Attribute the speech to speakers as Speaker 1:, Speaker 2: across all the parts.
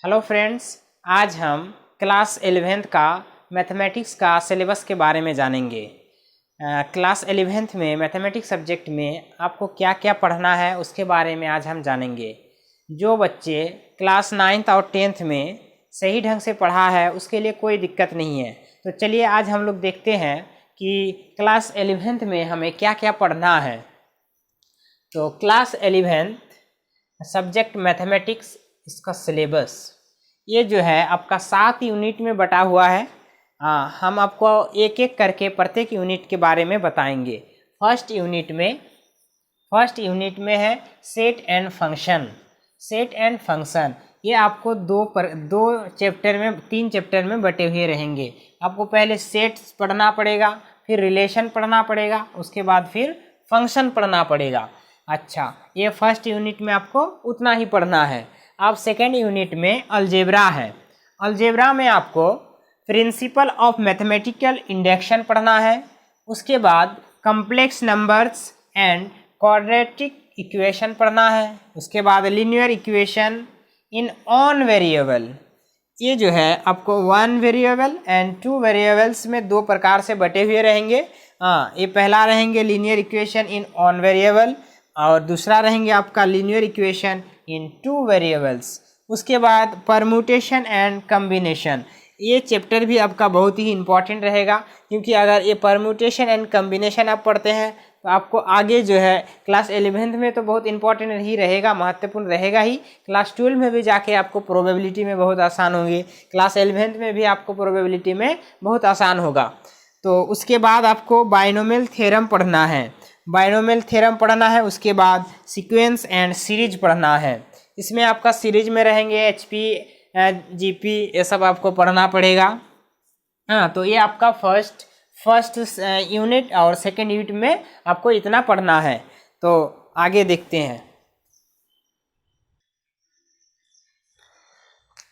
Speaker 1: Hello friends, आज हम class 11th का मैथमेटिक्स का सिलेबस के बारे में जानेंगे। क्लास 11th में मैथमेटिक्स सब्जेक्ट में आपको क्या क्या पढ़ना है उसके बारे में आज हम जानेंगे। जो बच्चे क्लास 9th और 10th में सही ढंग से पढ़ा है उसके लिए कोई दिक्कत नहीं है। तो चलिए आज हम लोग देखते हैं कि क्लास 11th में हमें क्या क्या पढ़ना है। तो क्लास 11th सब्जेक्ट मैथमेटिक्स, इसका सिलेबस ये जो है आपका 7 यूनिट में बटा हुआ है। हम आपको एक एक करके प्रत्येक यूनिट के बारे में बताएंगे। फर्स्ट यूनिट में है set and function. Set and function ये आपको तीन चैप्टर में बटे हुए रहेंगे। आपको पहले सेट्स पढ़ना पड़ेगा, फिर रिलेशन पढ़ना पड़ेगा, उसके बाद फिर फंक्शन पढ़ना पड़ेगा। अच्छा, ये फर्स्ट यूनिट में आपको उतना ही पढ़ना है। अब सेकेंड यूनिट में अलजेब्रा है। अलजेब्रा में आपको प्रिंसिपल ऑफ मैथमेटिकल इंडक्शन पढ़ना है। उसके बाद complex numbers and quadratic equation पढ़ना है। उसके बाद linear equation in on variable, ये जो है आपको 1 वेरिएबल एंड 2 वेरिएबल्स में दो प्रकार से बटे हुए रहेंगे। ये पहला रहेंगे linear equation in on variable और दूसरा रहेंगे आपका लीनियर इक्वेशन इन 2 वेरिएबल्स। उसके बाद परम्यूटेशन एंड कम्बिनेशन, ये चैप्टर भी आपका बहुत ही इम्पॉर्टेंट रहेगा, क्योंकि अगर ये परम्यूटेशन एंड कम्बिनेशन आप पढ़ते हैं तो आपको आगे जो है क्लास 11th में तो बहुत इंपॉर्टेंट ही रहेगा, महत्वपूर्ण रहेगा ही। क्लास 12 में भी जाके आपको प्रोबेबिलिटी में बहुत आसान होंगे, क्लास 11th में भी आपको प्रोबेबिलिटी में बहुत आसान होगा। तो उसके बाद आपको बाइनोमियल थ्योरम पढ़ना है। बाइनोमियल थ्योरम पढ़ना है। उसके बाद सीक्वेंस एंड सीरीज पढ़ना है। इसमें आपका सीरीज में रहेंगे HP, GP, ये सब आपको पढ़ना पड़ेगा। तो ये आपका फर्स्ट यूनिट और सेकेंड यूनिट में आपको इतना पढ़ना है। तो आगे देखते हैं।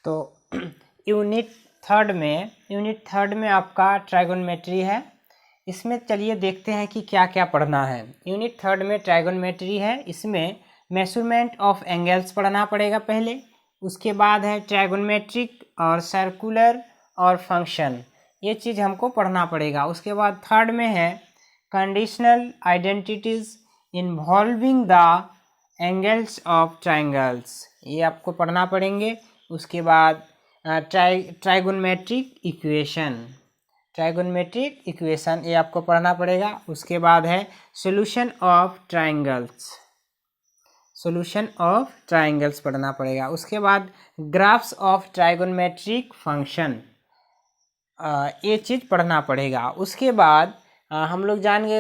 Speaker 1: तो यूनिट थर्ड में आपका ट्राइगोनोमेट्री है। इसमें चलिए देखते हैं कि क्या क्या पढ़ना है। यूनिट थर्ड में ट्राइगोनोमेट्री है। इसमें मेजरमेंट ऑफ एंगल्स पढ़ना पड़ेगा पहले। उसके बाद है ट्राइगोनोमेट्रिक और सर्कुलर और फंक्शन, ये चीज़ हमको पढ़ना पड़ेगा। उसके बाद थर्ड में है conditional identities involving the angles of triangles, ये आपको पढ़ना पड़ेंगे। उसके बाद ट्राइगोनोमेट्रिक इक्वेशन ये आपको पढ़ना पड़ेगा। उसके बाद है सॉल्यूशन ऑफ ट्राइंगल्स पढ़ना पड़ेगा। उसके बाद ग्राफ्स ऑफ ट्राइगोनोमेट्रिक फंक्शन, ये चीज़ पढ़ना पड़ेगा। उसके बाद हम लोग जानेंगे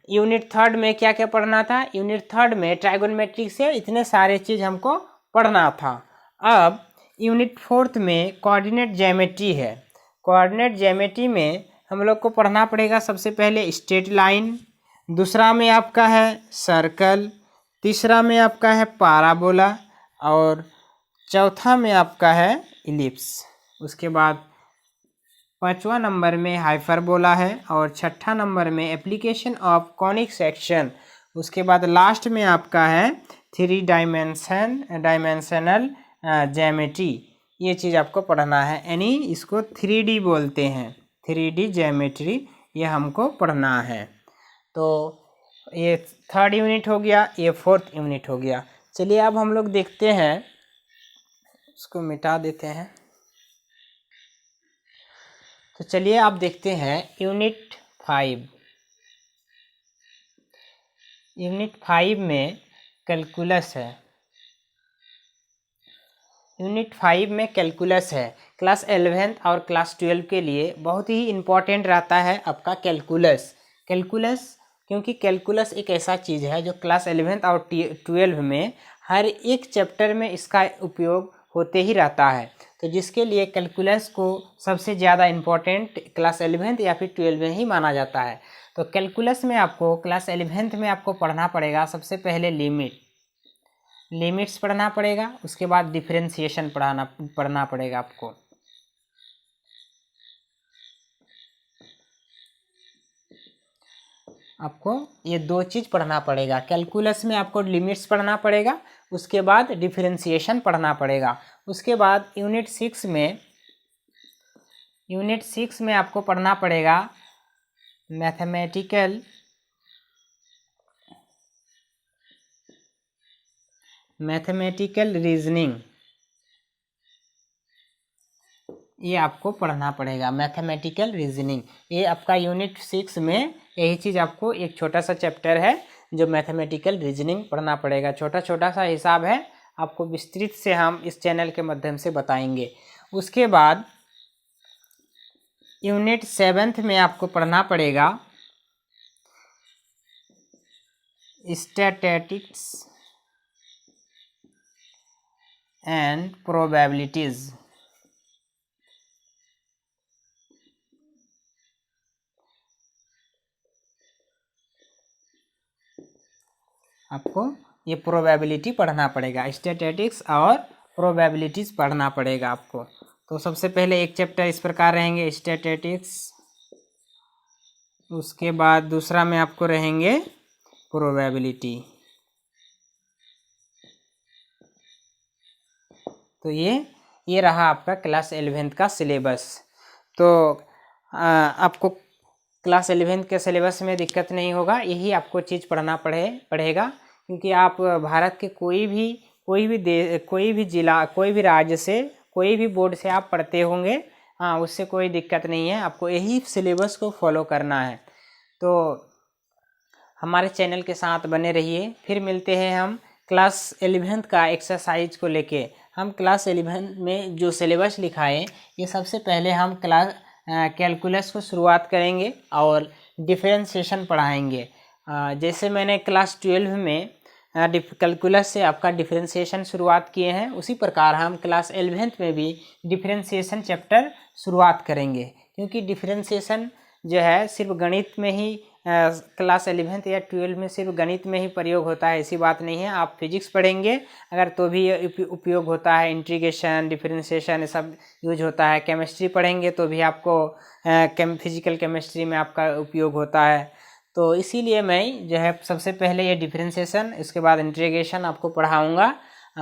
Speaker 1: यूनिट थर्ड में क्या क्या पढ़ना था। यूनिट थर्ड में ट्राइगोनोमेट्रिक से इतने सारे चीज़ हमको पढ़ना था। अब यूनिट फोर्थ में कोऑर्डिनेट ज्योमेट्री है। कोऑर्डिनेट ज्योमेट्री में हम लोग को पढ़ना पड़ेगा सबसे पहले स्ट्रेट लाइन, दूसरा में आपका है सर्कल, तीसरा में आपका है पैराबोला और चौथा में आपका है इलिप्स। उसके बाद 5वां नंबर में हाइपरबोला है और 6ठा नंबर में एप्लीकेशन ऑफ कॉनिक सेक्शन। उसके बाद लास्ट में आपका है 3 डायमेंशनल ज्योमेट्री, ये चीज़ आपको पढ़ना है, यानी इसको 3D बोलते हैं, 3D ज्योमेट्री ये हमको पढ़ना है। तो ये थर्ड यूनिट हो गया, ये फोर्थ यूनिट हो गया। चलिए अब हम लोग देखते हैं, उसको मिटा देते हैं। तो चलिए आप देखते हैं यूनिट 5 में कैलकुलस है। यूनिट 5 में कैलकुलस है। क्लास 11th और क्लास 12 के लिए बहुत ही इम्पोर्टेंट रहता है आपका कैलकुलस। क्योंकि कैलकुलस एक ऐसा चीज़ है जो क्लास 11th और 12 में हर एक चैप्टर में इसका उपयोग होते ही रहता है। तो जिसके लिए कैलकुलस को सबसे ज़्यादा इम्पोर्टेंट क्लास 11th या फिर 12 में ही माना जाता है। तो कैलकुलस में आपको क्लास 11th में आपको पढ़ना पड़ेगा सबसे पहले लिमिट्स पढ़ना पड़ेगा। उसके बाद डिफरेंशिएशन पढ़ना पड़ेगा आपको ये दो चीज़ पढ़ना पड़ेगा। कैलकुलस में आपको लिमिट्स पढ़ना पड़ेगा उसके बाद डिफरेंशिएशन पढ़ना पड़ेगा। उसके बाद यूनिट 6 में आपको पढ़ना पड़ेगा मैथमेटिकल रीजनिंग। ये आपको पढ़ना पड़ेगा मैथमेटिकल रीजनिंग। ये आपका यूनिट 6 में यही चीज़ आपको एक छोटा सा चैप्टर है जो मैथमेटिकल रीजनिंग पढ़ना पड़ेगा। छोटा छोटा सा हिसाब है, आपको विस्तृत से हम इस चैनल के माध्यम से बताएंगे। उसके बाद यूनिट 7 में आपको पढ़ना पड़ेगा स्टैटिस्टिक्स एंड प्रोबेबिलिटीज। आपको ये प्रोबेबिलिटी पढ़ना पड़ेगा, स्टैटिस्टिक्स और प्रोबेबिलिटीज पढ़ना पड़ेगा आपको। तो सबसे पहले एक चैप्टर इस प्रकार रहेंगे स्टैटिस्टिक्स, उसके बाद दूसरा में आपको रहेंगे प्रोबेबिलिटी। तो ये रहा आपका क्लास 11th का सिलेबस। तो आपको क्लास 11th के सिलेबस में दिक्कत नहीं होगा, यही आपको चीज़ पढ़ना पड़ेगा क्योंकि आप भारत के कोई भी जिला, कोई भी राज्य से, कोई भी बोर्ड से आप पढ़ते होंगे, हाँ, उससे कोई दिक्कत नहीं है। आपको यही सिलेबस को फॉलो करना है। तो हमारे चैनल के साथ बने रहिए। फिर मिलते हैं हम क्लास 11th का एक्सरसाइज को लेके। हम क्लास 11 में जो सिलेबस लिखा है, ये सबसे पहले हम कैलकुलस को शुरुआत करेंगे और डिफरेंशिएशन पढ़ाएंगे। जैसे मैंने क्लास 12 में कैलकुलस से आपका डिफरेंशिएशन शुरुआत किए हैं, उसी प्रकार हम क्लास 11th में भी डिफरेंशिएशन चैप्टर शुरुआत करेंगे। क्योंकि डिफरेंशिएशन जो है सिर्फ गणित में ही, क्लास 11th या 12 में सिर्फ गणित में ही प्रयोग होता है, ऐसी बात नहीं है। आप फिजिक्स पढ़ेंगे अगर तो भी उपयोग होता है, इंटीग्रेशन, डिफरेंशिएशन ये सब यूज होता है। केमिस्ट्री पढ़ेंगे तो भी आपको फिजिकल केमिस्ट्री में आपका उपयोग होता है। तो इसीलिए मैं जो है सबसे पहले ये डिफरेंशिएशन, इसके बाद इंटीग्रेशन आपको पढ़ाऊँगा।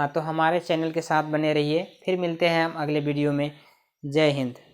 Speaker 1: तो हमारे चैनल के साथ बने रहिए। फिर मिलते हैं हम अगले वीडियो में। जय हिंद।